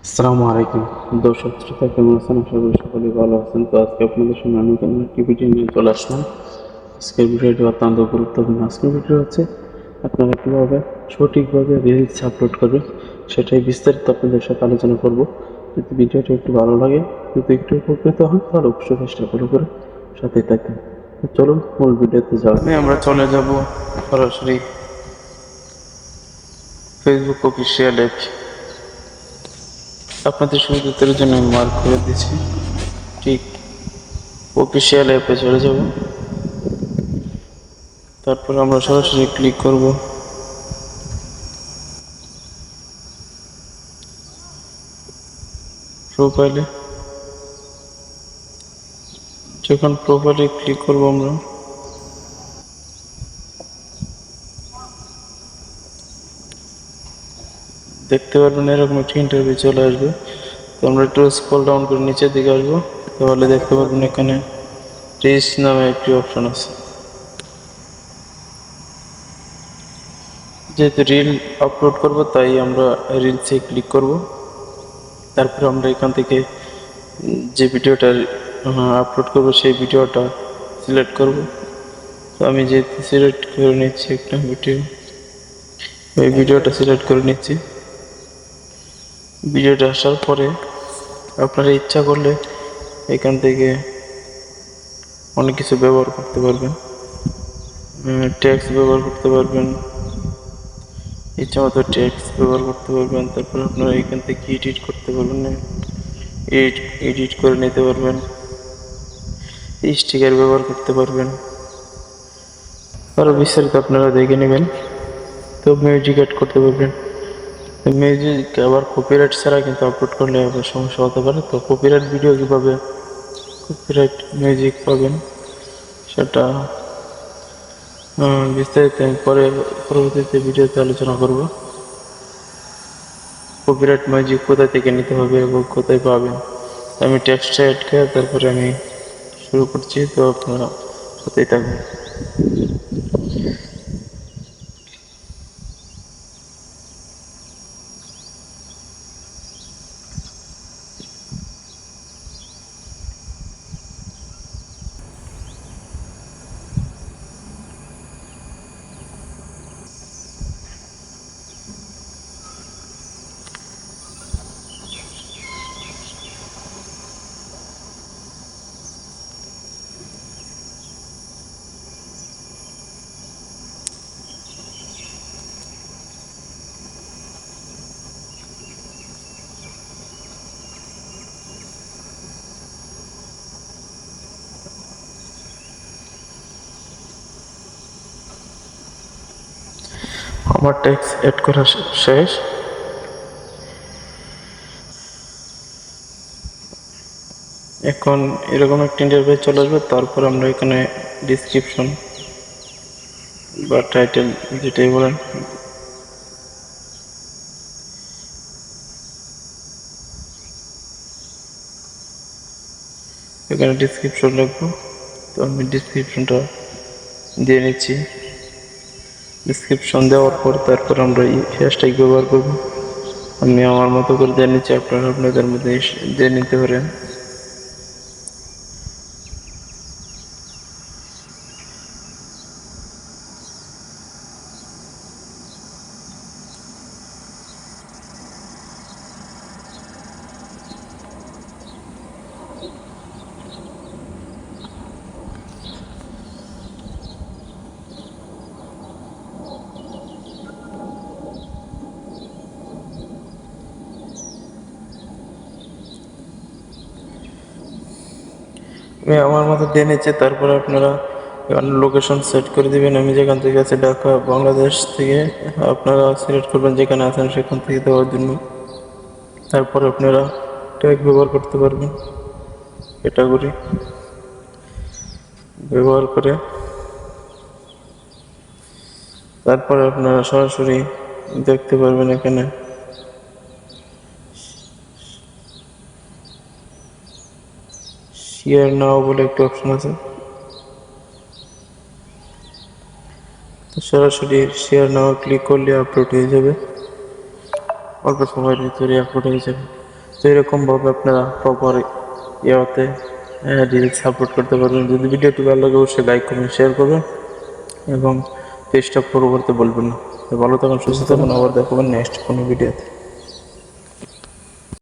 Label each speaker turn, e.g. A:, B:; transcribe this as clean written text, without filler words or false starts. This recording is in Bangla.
A: আসসালামু আলাইকুম দর্শক শ্রোতা, কেমন আছেন? আশা করি সকলেই ভালো আছেন। তো আজকে আপনাদের সঙ্গে আমি নতুন একটি ভিডিও নিয়ে চলে আসলাম। আজকের ভিডিওটি অত্যন্ত গুরুত্বপূর্ণ। আজকের ভিডিও হচ্ছে আপনারা কীভাবে সঠিকভাবে রিলস আপলোড করবেন সেটাই বিস্তারিত আপনাদের সাথে আলোচনা করব। যদি ভিডিওটি একটু ভালো লাগে, যদি একটু উপকৃত হন, তাহলে অবশ্যই চেষ্টা করে সাথে থাকবেন। তো চলুন মূল ভিডিওতে যাওয়া। আমরা চলে যাব সরাসরি ফেসবুক অফিসিয়াল অ্যাপ। আপনাদের সুবিধার জন্য আমি মার্ক করে দিচ্ছি। ঠিক অফিসিয়াল অ্যাপে চলে যাব। তারপর আমরা সরাসরি ক্লিক করব প্রোফাইলে। যখন প্রোফাইলে ক্লিক করব আমরা দেখতে পারবেন এরকম একটি ইন্টারভিউ চলে আসবে। তো আমরা একটু স্ক্রল ডাউন করে নিচের দিকে আসবো, তাহলে দেখতে পারবেন এখানে রিচ নামে একটি অপশন আছে। যেহেতু রিল আপলোড করব তাই আমরা রিলসে ক্লিক করব। তারপর আমরা এখান থেকে যে ভিডিওটা আপলোড করব সেই ভিডিওটা সিলেক্ট করব। তো আমি যেহেতু সিলেক্ট করে নিচ্ছি একটা ভিডিও, এই ভিডিওটা সিলেক্ট করে নিচ্ছি। ভিডিওটা আসার পরে আপনারা ইচ্ছা করলে এখান থেকে অনেক কিছু ব্যবহার করতে পারবেন, টেক্সট ব্যবহার করতে পারবেন, ইচ্ছা মতো টেক্সট ব্যবহার করতে পারবেন। তারপর আপনারা এখান থেকে এডিট করতে পারবেন, এডিট করে নিতে পারবেন, স্টিকার ব্যবহার করতে পারবেন। আরও বিস্তারিত আপনারা দেখে নেবেন। তো মিউজিক অ্যাড করতে পারবেন। মিউজিক আবার কপিরাইট ছাড়া কিন্তু আপলোড করলে আবার সমস্যা হতে পারে। তো কপিরাইট ভিডিও কীভাবে কপিরাইট মিউজিক পাবেন সেটা বিস্তারিত আমি পরবর্তীতে ভিডিওতে আলোচনা করব। কপিরাইট মিউজিক কোথা থেকে নিতে হবে এবং কোথায় পাবেন। আমি টেক্সটটা অ্যাড করে তারপরে আমি শুরু করছি। তো আপনারা সাথেই থাকবেন। আমার টেক্সট অ্যাড করা শেষ। এখন এরকম একটা ইন্টারভিউ চলে আসবে। তারপর আমরা এখানে ডিসক্রিপশন বা টাইটেল যেটাই বলেন এখানে ডিসক্রিপশন লিখবো। তো আমি ডিসক্রিপশনটা দিয়ে নিচ্ছি। ডিসক্রিপশন দেওয়ার পর তারপর আমরা এই হ্যাশট্যাগ ব্যবহার করব। আমি আমার মতো করে দিয়ে নিচ্ছি, আপনারা আপনাদের মধ্যে দিয়ে নিতে পারেন। আমি আমার মতো দিয়ে নিচ্ছি। তারপরে আপনারা লোকেশন সেট করে দিবেন। আমি যেখান থেকে আছি ঢাকা, বাংলাদেশ থেকে আপনারা সিলেক্ট করবেন যেখানে আছেন সেখান থেকে দেওয়ার জন্য। তারপর আপনারা ট্যাগ ব্যবহার করতে পারবেন, ক্যাটাগরি ব্যবহার করে। তারপরে আপনারা সরাসরি দেখতে পারবেন এখানে শেয়ার নাও বলে একটা অপশন আছে। তো সরাসরি শেয়ার নাও ক্লিক করলে আপলোড হয়ে যাবে, অল্প সময়ের ভিতরে আপলোড হয়ে যাবে। তো এরকমভাবে আপনারা প্রপার ইয়েতে রিলস সাপোর্ট করতে পারবেন। যদি ভিডিওটি ভালো লাগে অবশ্যই লাইক কমেন্ট শেয়ার করবেন এবং পেজটা ফলো করতে বলবেন না। তো ভালো থাকুন, সুস্থ থাকুন, আবার দেখাবেন নেক্সট কোনো ভিডিওতে।